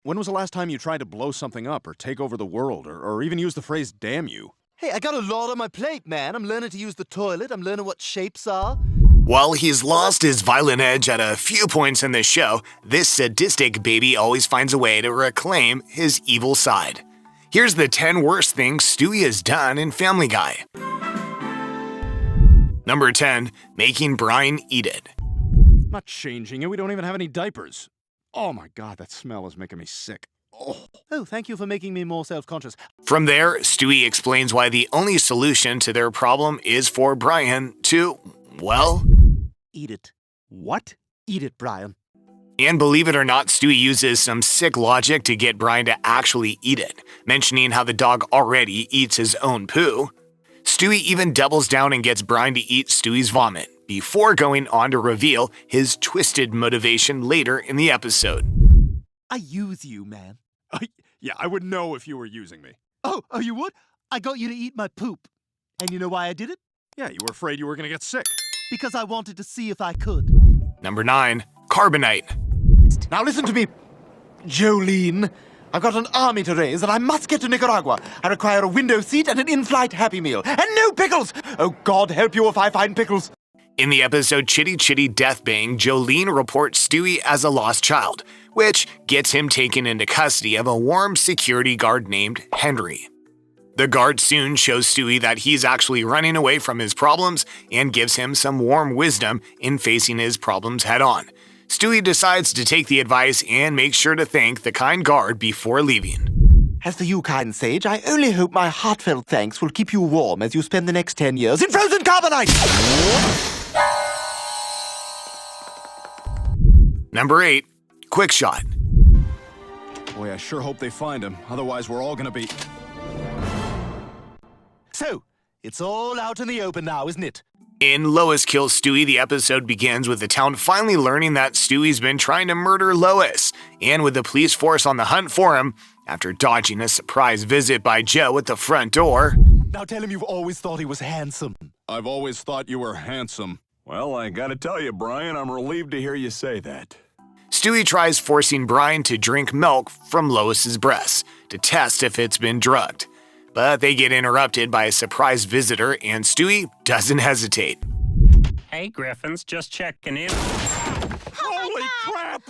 When was the last time you tried to blow something up or take over the world or even use the phrase damn you? Hey, I got a lot on my plate, man. I'm learning to use the toilet. I'm learning what shapes are. While he's lost his violent edge at a few points in the show, this sadistic baby always finds a way to reclaim his evil side. Here's the 10 worst things Stewie has done in Family Guy. Number 10. Making Brian eat it. Not changing it. We don't even have any diapers. Oh my God, that smell is making me sick. Oh, thank you for making me more self-conscious. From there, Stewie explains why the only solution to their problem is for Brian to, well, Eat it. What? Eat it, Brian. And believe it or not, Stewie uses some sick logic to get Brian to actually eat it, mentioning how the dog already eats his own poo. Stewie even doubles down and gets Brian to eat Stewie's vomit, before going on to reveal his twisted motivation later in the episode. I use you, man. Yeah, I would know if you were using me. Oh, you would? I got you to eat my poop. And you know why I did it? Yeah, you were afraid you were going to get sick. Because I wanted to see if I could. Number 9. Carbonite. Now listen to me, Jolene. I've got an army to raise and I must get to Nicaragua. I require a window seat and an in-flight Happy Meal. And no pickles! Oh, God help you if I find pickles. In the episode Chitty Chitty Death Bang, Jolene reports Stewie as a lost child, which gets him taken into custody of a warm security guard named Henry. The guard soon shows Stewie that he's actually running away from his problems and gives him some warm wisdom in facing his problems head on. Stewie decides to take the advice and make sure to thank the kind guard before leaving. As for you, kind sage, I only hope my heartfelt thanks will keep you warm as you spend the next 10 years in frozen carbonite! Number 8. Quick Shot. Boy, I sure hope they find him. Otherwise, we're all going to be... So, it's all out in the open now, isn't it? In Lois Kills Stewie, the episode begins with the town finally learning that Stewie's been trying to murder Lois, and with the police force on the hunt for him, after dodging a surprise visit by Joe at the front door. Now tell him you've always thought he was handsome. I've always thought you were handsome. Well, I gotta tell you, Brian, I'm relieved to hear you say that. Stewie tries forcing Brian to drink milk from Lois's breast to test if it's been drugged. But they get interrupted by a surprise visitor, and Stewie doesn't hesitate. Hey, Griffins, just checking in. Holy crap!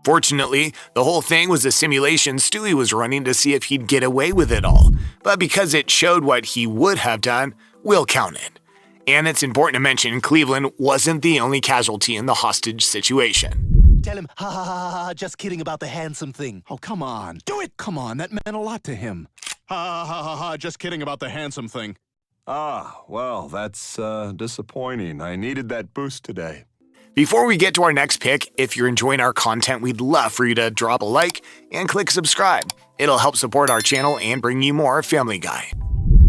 Fortunately, the whole thing was a simulation Stewie was running to see if he'd get away with it all. But because it showed what he would have done, we'll count it. And it's important to mention Cleveland wasn't the only casualty in the hostage situation. Tell him, ha ha ha ha, just kidding about the handsome thing. Oh, come on. Do it! Come on, that meant a lot to him. Ha ha ha ha, just kidding about the handsome thing. Ah, well, that's disappointing. I needed that boost today. Before we get to our next pick, if you're enjoying our content, we'd love for you to drop a like and click subscribe. It'll help support our channel and bring you more Family Guy.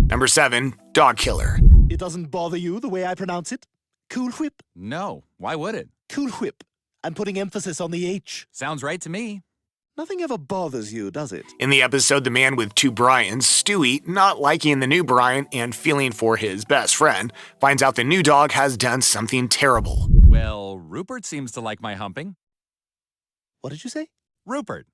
Number 7. Dog Killer. It doesn't bother you the way I pronounce it? Cool Whip? No, why would it? Cool Whip. I'm putting emphasis on the H. Sounds right to me. Nothing ever bothers you, does it? In the episode The Man with Two Brians, Stewie, not liking the new Brian and feeling for his best friend, finds out the new dog has done something terrible. Well, Rupert seems to like my humping. What did you say? Rupert.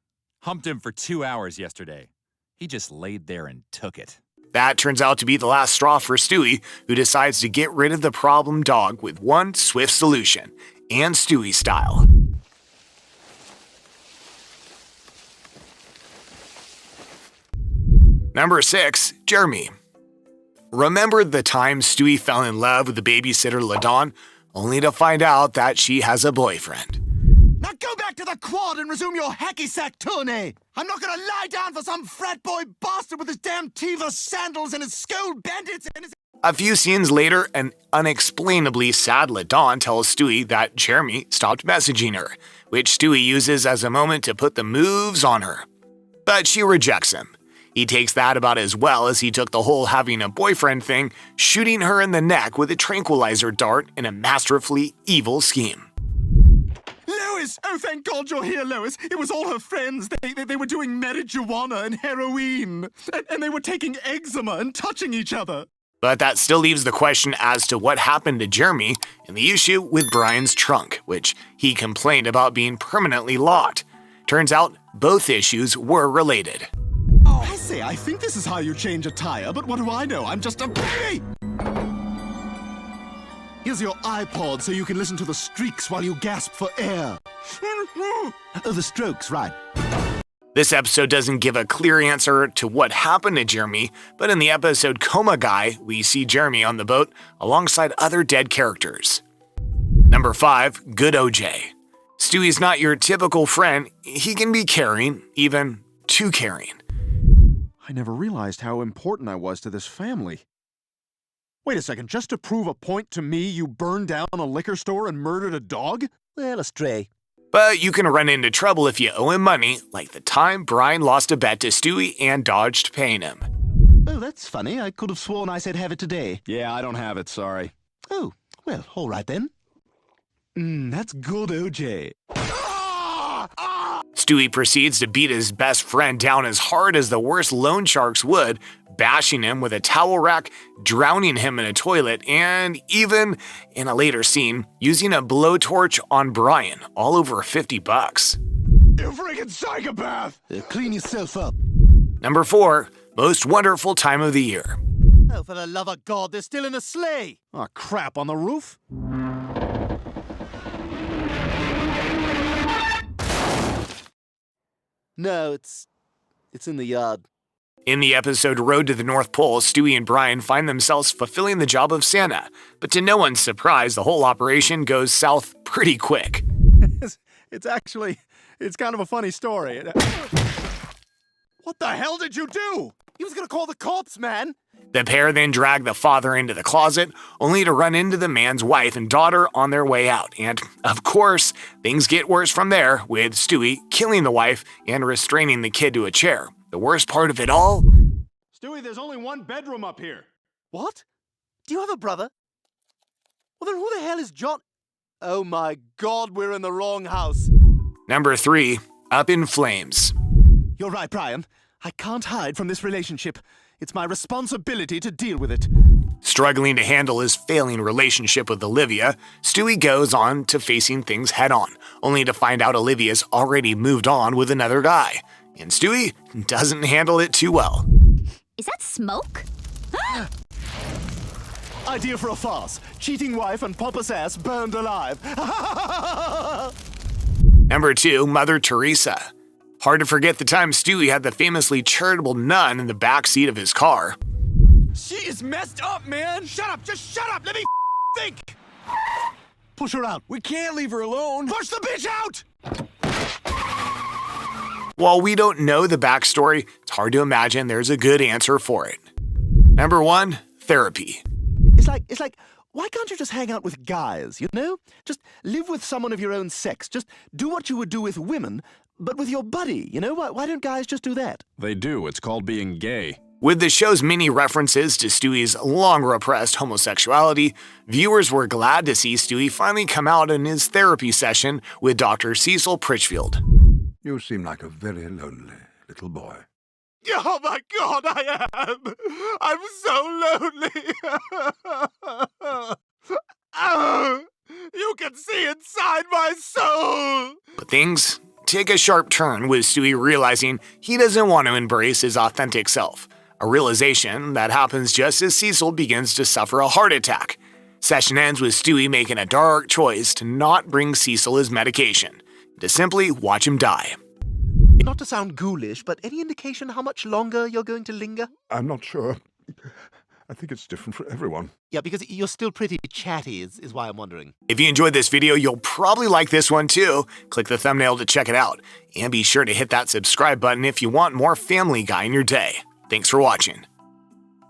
Humped him for 2 hours yesterday. He just laid there and took it. That turns out to be the last straw for Stewie, who decides to get rid of the problem dog with one swift solution, and Stewie style. Number 6. Jeremy. Remember the time Stewie fell in love with the babysitter LaDawn, only to find out that she has a boyfriend? Now go back to the quad and resume your hacky sack tourney. I'm not gonna lie down for some frat boy bastard with his damn Tiva sandals and his skull bandits and his... A few scenes later, an unexplainably sad LaDawn tells Stewie that Jeremy stopped messaging her, which Stewie uses as a moment to put the moves on her. But she rejects him. He takes that about as well as he took the whole having a boyfriend thing, shooting her in the neck with a tranquilizer dart in a masterfully evil scheme. Lois! Oh, thank God you're here, Lois. It was all her friends. They were doing marijuana and heroin. And they were taking eczema and touching each other. But that still leaves the question as to what happened to Jeremy in the issue with Brian's trunk, which he complained about being permanently locked. Turns out both issues were related. I say, I think this is how you change a tire, but what do I know? I'm just a baby! Here's your iPod so you can listen to the streaks while you gasp for air. Oh, the strokes, right. This episode doesn't give a clear answer to what happened to Jeremy, but in the episode Coma Guy, we see Jeremy on the boat alongside other dead characters. Number 5, Good OJ. Stewie's not your typical friend. He can be caring, even too caring. I never realized how important I was to this family. Wait a second, just to prove a point to me, you burned down a liquor store and murdered a dog? Well, a stray. But you can run into trouble if you owe him money, like the time Brian lost a bet to Stewie and dodged paying him. Oh, that's funny. I could have sworn I said have it today. Yeah, I don't have it, sorry. Oh, well, all right then. That's good, OJ. Stewie proceeds to beat his best friend down as hard as the worst loan sharks would, bashing him with a towel rack, drowning him in a toilet, and even, in a later scene, using a blowtorch on Brian, all over $50. You freaking psychopath! Clean yourself up. Number 4, most wonderful time of the year. Oh, for the love of God, they're still in a sleigh! Oh, crap, on the roof? No, it's in the yard. In the episode Road to the North Pole, Stewie and Brian find themselves fulfilling the job of Santa, but to no one's surprise, the whole operation goes south pretty quick. It's kind of a funny story. What the hell did you do? He was gonna call the cops, man! The pair then drag the father into the closet, only to run into the man's wife and daughter on their way out. And, of course, things get worse from there, with Stewie killing the wife and restraining the kid to a chair. The worst part of it all? Stewie, there's only one bedroom up here. What? Do you have a brother? Well, then who the hell is John? Oh my God, we're in the wrong house. Number 3, Up in Flames. You're right, Brian. I can't hide from this relationship. It's my responsibility to deal with it. Struggling to handle his failing relationship with Olivia, Stewie goes on to facing things head-on, only to find out Olivia's already moved on with another guy. And Stewie doesn't handle it too well. Is that smoke? Idea for a farce. Cheating wife and pompous ass burned alive. Number 2, Mother Teresa. Hard to forget the time Stewie had the famously charitable nun in the backseat of his car. She is messed up, man! Shut up! Just shut up! Let me think! Push her out. We can't leave her alone. Push the bitch out! While we don't know the backstory, it's hard to imagine there's a good answer for it. Number 1, therapy. It's like, why can't you just hang out with guys, you know? Just live with someone of your own sex. Just do what you would do with women, but with your buddy, you know? Why don't guys just do that? They do. It's called being gay. With the show's many references to Stewie's long-repressed homosexuality, viewers were glad to see Stewie finally come out in his therapy session with Dr. Cecil Pritchfield. You seem like a very lonely little boy. Oh my God, I am! I'm so lonely! Oh, you can see inside my soul! But things take a sharp turn with Stewie realizing he doesn't want to embrace his authentic self, a realization that happens just as Cecil begins to suffer a heart attack. Session ends with Stewie making a dark choice to not bring Cecil his medication, to simply watch him die. Not to sound ghoulish, but any indication how much longer you're going to linger? I'm not sure. I think it's different for everyone. Yeah, because you're still pretty chatty, is why I'm wondering. If you enjoyed this video, you'll probably like this one too. Click the thumbnail to check it out. And be sure to hit that subscribe button if you want more Family Guy in your day. Thanks for watching.